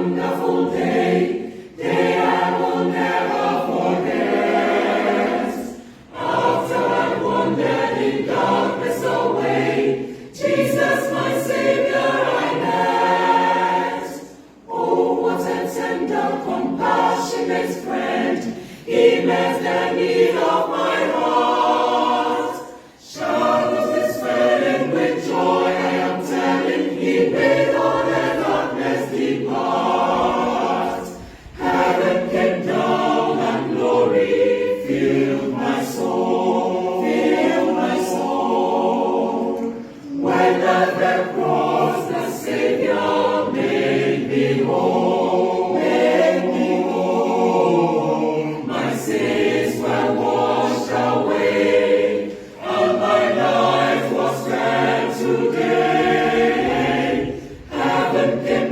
wonderful day I will never forget. After I wandered in darkness away, Jesus, my Savior, I met. Oh, what a tender, compassionate friend, He met the need of my heart. Shadows dispelling with joy, I am telling, He made all the darkness depart. Heaven came down and glory filled my soul, filled my soul. When at the cross the Savior made me whole, made me whole. My sins were washed away, and my life was spent today. Heaven came